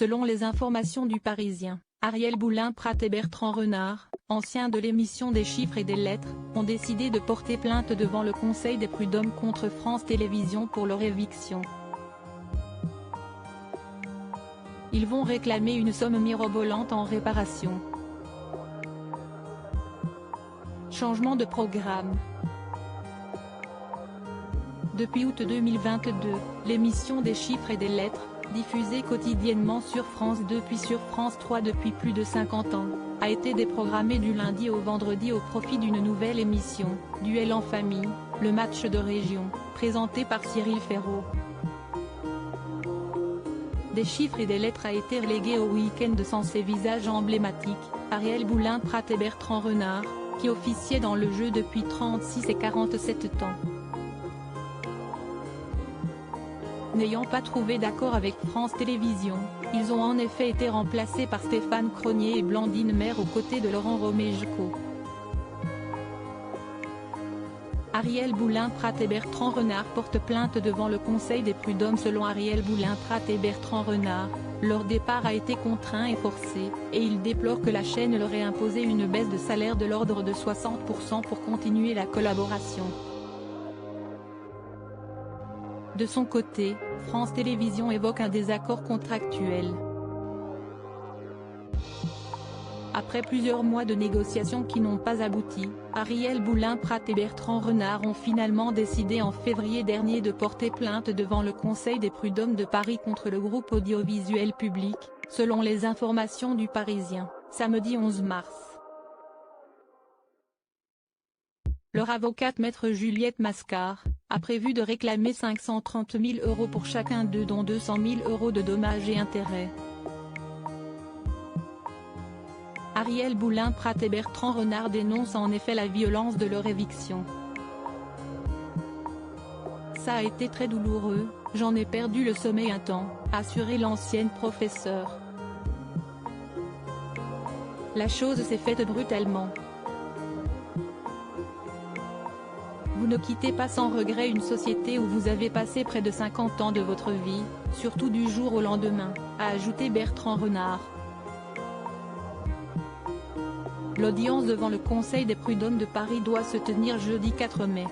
Selon les informations du Parisien, Ariel Boulin-Prat et Bertrand Renard, anciens de l'émission des chiffres et des lettres, ont décidé de porter plainte devant le Conseil des prud'hommes contre France Télévisions pour leur éviction. Ils vont réclamer une somme mirobolante en réparation. Changement de programme. Depuis août 2022, l'émission des chiffres et des lettres, diffusée quotidiennement sur France 2 puis sur France 3 depuis plus de 50 ans, a été déprogrammée du lundi au vendredi au profit d'une nouvelle émission, Duel en famille, le match de région, présenté par Cyril Ferraud. Des chiffres et des lettres a été relégué au week-end sans ses visages emblématiques, Ariel Boulin-Prat et Bertrand Renard, qui officiaient dans le jeu depuis 36 et 47 ans. N'ayant pas trouvé d'accord avec France Télévisions, ils ont en effet été remplacés par Stéphane Cronier et Blandine Maire aux côtés de Laurent Romejko. Ariel Boulin-Prat et Bertrand Renard portent plainte devant le Conseil des prud'hommes. Selon Ariel Boulin-Prat et Bertrand Renard, leur départ a été contraint et forcé, et ils déplorent que la chaîne leur ait imposé une baisse de salaire de l'ordre de 60% pour continuer la collaboration. De son côté, France Télévisions évoque un désaccord contractuel. Après plusieurs mois de négociations qui n'ont pas abouti, Ariel Boulin-Prat et Bertrand Renard ont finalement décidé en février dernier de porter plainte devant le Conseil des prud'hommes de Paris contre le groupe audiovisuel public, selon les informations du Parisien, samedi 11 mars. Leur avocate maître Juliette Mascar a prévu de réclamer 530 000 € pour chacun d'eux, dont 200 000 € de dommages et intérêts. Ariel Boulin-Prat et Bertrand Renard dénoncent en effet la violence de leur éviction. Ça a été très douloureux, j'en ai perdu le sommeil un temps, a assuré l'ancienne professeure. La chose s'est faite brutalement. Vous ne quittez pas sans regret une société où vous avez passé près de 50 ans de votre vie, surtout du jour au lendemain, a ajouté Bertrand Renard. L'audience devant le Conseil des prud'hommes de Paris doit se tenir jeudi 4 mai.